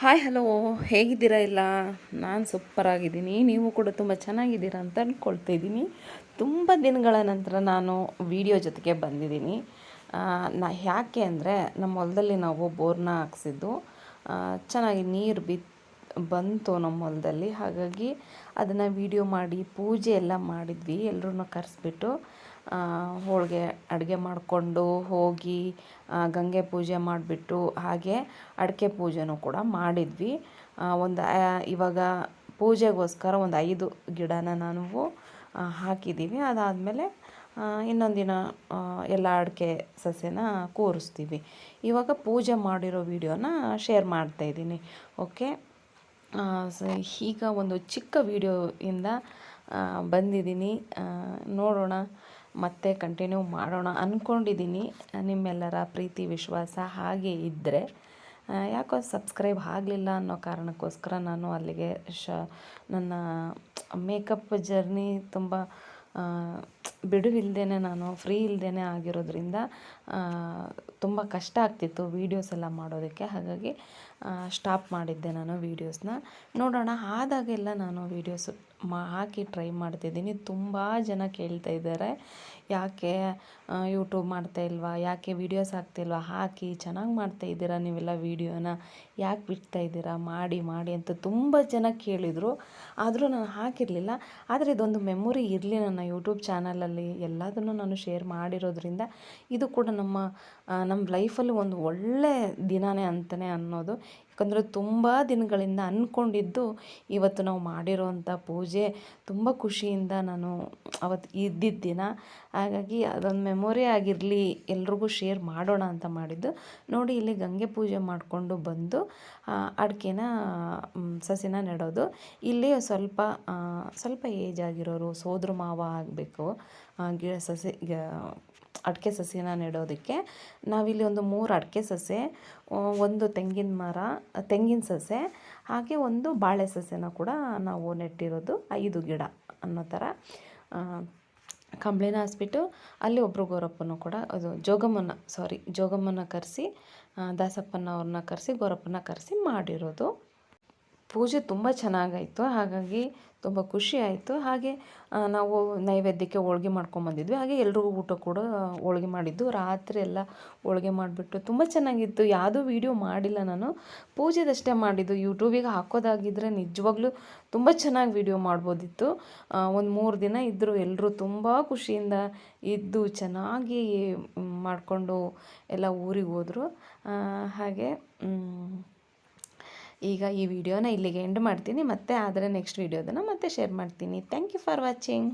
Hi hello, ಹೇಗಿದ್ದೀರಾ ಎಲ್ಲ? ನಾನು ಸೂಪರಾಗಿದ್ದೀನಿ. ನೀವು ಕೂಡ ತುಂಬ ಚೆನ್ನಾಗಿದ್ದೀರಾ ಅಂತ ಅಂದ್ಕೊಳ್ತಾಯಿದ್ದೀನಿ. ತುಂಬ ದಿನಗಳ ನಂತರ ನಾನು ವಿಡಿಯೋ ಜೊತೆಗೆ ಬಂದಿದ್ದೀನಿ. ಯಾಕೆ ಅಂದರೆ ನಮ್ಮ ಹೊಲದಲ್ಲಿ ನಾವು ಬೋರ್ನ ಹಾಕ್ಸಿದ್ದು ಚೆನ್ನಾಗಿ ನೀರು ಬಂತು ನಮ್ಮ ಹೊಲದಲ್ಲಿ. ಹಾಗಾಗಿ ಅದನ್ನು ವಿಡಿಯೋ ಮಾಡಿ ಪೂಜೆ ಎಲ್ಲ ಮಾಡಿದ್ವಿ. ಎಲ್ಲರೂ ಕರೆಸ್ಬಿಟ್ಟು ಹೋಳಿಗೆ ಅಡುಗೆ ಮಾಡಿಕೊಂಡು ಹೋಗಿ ಗಂಗೆ ಪೂಜೆ ಮಾಡಿಬಿಟ್ಟು ಹಾಗೆ ಅಡಿಕೆ ಪೂಜೆನೂ ಕೂಡ ಮಾಡಿದ್ವಿ. ಇವಾಗ ಪೂಜೆಗೋಸ್ಕರ ಒಂದು 5 ಗಿಡನ ನಾವು ಹಾಕಿದ್ದೀವಿ. ಅದಾದಮೇಲೆ ಇನ್ನೊಂದು ದಿನ ಎಲ್ಲ ಅಡಿಕೆ ಸಸ್ಯನ ಕೂರಿಸ್ತೀವಿ. ಇವಾಗ ಪೂಜೆ ಮಾಡಿರೋ ವಿಡಿಯೋನ ಶೇರ್ ಮಾಡ್ತಾಯಿದ್ದೀನಿ. ಓಕೆ, ಈಗ ಒಂದು ಚಿಕ್ಕ ವಿಡಿಯೋಯಿಂದ ಬಂದಿದ್ದೀನಿ. ನೋಡೋಣ, ಮತ್ತೆ ಕಂಟಿನ್ಯೂ ಮಾಡೋಣ ಅಂದ್ಕೊಂಡಿದ್ದೀನಿ. ನಿಮ್ಮೆಲ್ಲರ ಪ್ರೀತಿ ವಿಶ್ವಾಸ ಹಾಗೆ ಇದ್ದರೆ, ಯಾಕೋ ಸಬ್ಸ್ಕ್ರೈಬ್ ಆಗಲಿಲ್ಲ ಅನ್ನೋ ಕಾರಣಕ್ಕೋಸ್ಕರ ನಾನು ಅಲ್ಲಿಗೆ ನನ್ನ ಮೇಕಪ್ ಜರ್ನಿ ತುಂಬ ಬಿಡುವಿಲ್ಲದೇ, ನಾನು ಫ್ರೀ ಇಲ್ಲದೇ ಆಗಿರೋದ್ರಿಂದ ತುಂಬ ಕಷ್ಟ ಆಗ್ತಿತ್ತು ವೀಡಿಯೋಸ್ ಎಲ್ಲ ಮಾಡೋದಕ್ಕೆ. ಹಾಗಾಗಿ ಸ್ಟಾಪ್ ಮಾಡಿದ್ದೆ ನಾನು ವೀಡಿಯೋಸ್ನ. ನೋಡೋಣ, ಆದಾಗೆಲ್ಲ ನಾನು ವೀಡಿಯೋಸ್ ಹಾಕಿ ಟ್ರೈ ಮಾಡ್ತಿದ್ದೀನಿ. ತುಂಬ ಜನ ಕೇಳ್ತಾ ಇದ್ದಾರೆ, ಯಾಕೆ ಯೂಟ್ಯೂಬ್ ಮಾಡ್ತಾಯಿಲ್ವಾ, ಯಾಕೆ ವೀಡಿಯೋಸ್ ಹಾಕ್ತಾಯಿಲ್ವಾ, ಹಾಕಿ ಚೆನ್ನಾಗಿ ಮಾಡ್ತಾಯಿದ್ದೀರಾ ನೀವೆಲ್ಲ ವೀಡಿಯೋನ, ಯಾಕೆ ಬಿಡ್ತಾಯಿದ್ದೀರಾ, ಮಾಡಿ ಮಾಡಿ ಅಂತ ತುಂಬ ಜನ ಕೇಳಿದರು. ಆದರೂ ನಾನು ಹಾಕಿರಲಿಲ್ಲ. ಆದರೆ ಇದೊಂದು ಮೆಮೊರಿ ಇರಲಿ ನನ್ನ ಯೂಟ್ಯೂಬ್ ಚಾನಲಲ್ಲಿ. ಎಲ್ಲದನ್ನು ನಾನು ಶೇರ್ ಮಾಡಿರೋದ್ರಿಂದ ಇದು ಕೂಡ ನಮ್ಮ ಲೈಫಲ್ಲಿ ಒಂದು ಒಳ್ಳೆ ದಿನವೇ ಅಂತಲೇ ಅನ್ನೋದು. ಯಾಕಂದರೆ ತುಂಬ ದಿನಗಳಿಂದ ಅಂದ್ಕೊಂಡಿದ್ದು ಇವತ್ತು ನಾವು ಮಾಡಿರೋವಂಥ ಪೂಜೆ ತುಂಬ ಖುಷಿಯಿಂದ ನಾನು ಅವತ್ತು ಇದ್ದಿದ್ದ ದಿನ. ಹಾಗಾಗಿ ಅದೊಂದು ಮೆಮೊರಿ ಆಗಿರಲಿ, ಎಲ್ರಿಗೂ ಶೇರ್ ಮಾಡೋಣ ಅಂತ ಮಾಡಿದ್ದು. ನೋಡಿ, ಇಲ್ಲಿ ಗಂಗೆ ಪೂಜೆ ಮಾಡಿಕೊಂಡು ಬಂದು ಅಡಿಕೆನ ಸಸಿನ ನೆಡೋದು. ಇಲ್ಲಿ ಸ್ವಲ್ಪ ಏಜ್ ಆಗಿರೋರು ಸೋದರ ಮಾವ ಆಗಬೇಕು ಅಡಿಕೆ ಸಸಿನ ನೆಡೋದಕ್ಕೆ. ನಾವಿಲ್ಲಿ ಒಂದು 3 ಅಡಿಕೆ ಸಸ್ಯ, 1 ತೆಂಗಿನ ಸಸ್ಯ, ಹಾಗೆ 1 ಬಾಳೆ ಸಸ್ಯನ ಕೂಡ ನಾವು ನೆಟ್ಟಿರೋದು. 5 ಗಿಡ ಅನ್ನೋ ಥರ ಕಂಬಳಿನ ಹಾಸ್ಬಿಟ್ಟು ಅಲ್ಲಿ ಒಬ್ಬರು ಗೋರಪ್ಪನ ಕೂಡ, ಅದು ಜೋಗಮ್ಮನ ಕರೆಸಿ, ದಾಸಪ್ಪನವ್ರನ್ನ ಕರೆಸಿ, ಗೋರಪ್ಪನ ಕರೆಸಿ ಮಾಡಿರೋದು. ಪೂಜೆ ತುಂಬ ಚೆನ್ನಾಗಾಯಿತು. ಹಾಗಾಗಿ ತುಂಬ ಖುಷಿ ಆಯಿತು. ಹಾಗೆ ನಾವು ನೈವೇದ್ಯಕ್ಕೆ ಹೋಳ್ಗೆ ಮಾಡ್ಕೊಂಬಂದಿದ್ವಿ. ಹಾಗೆ ಎಲ್ರಿಗೂ ಊಟ ಕೂಡ ಹೋಳ್ಗೆ ಮಾಡಿದ್ದು. ರಾತ್ರಿ ಎಲ್ಲ ಹೋಳ್ಗೆ ಮಾಡಿಬಿಟ್ಟು ತುಂಬ ಚೆನ್ನಾಗಿತ್ತು. ಯಾವುದೂ ವೀಡಿಯೋ ಮಾಡಿಲ್ಲ ನಾನು, ಪೂಜೆದಷ್ಟೇ ಮಾಡಿದ್ದು. ಯೂಟ್ಯೂಬಿಗೆ ಹಾಕೋದಾಗಿದ್ದರೆ ನಿಜವಾಗ್ಲೂ ತುಂಬ ಚೆನ್ನಾಗಿ ವೀಡಿಯೋ ಮಾಡ್ಬೋದಿತ್ತು. ಒಂದು 3 ದಿನ ಇದ್ದರು. ಎಲ್ಲರೂ ತುಂಬ ಖುಷಿಯಿಂದ ಇದ್ದು ಚೆನ್ನಾಗಿ ಮಾಡಿಕೊಂಡು ಎಲ್ಲ ಊರಿಗೆ ಹೋದರು. ಹಾಗೆ ಈಗ ಈ ವಿಡಿಯೋನ ಇಲ್ಲಿಗೆ ಎಂಡ್ ಮಾಡ್ತೀನಿ. ಮತ್ತೆ ಆದರೆ ನೆಕ್ಸ್ಟ್ ವಿಡಿಯೋದನ್ನು ಮತ್ತೆ ಶೇರ್ ಮಾಡ್ತೀನಿ. Thank you for watching.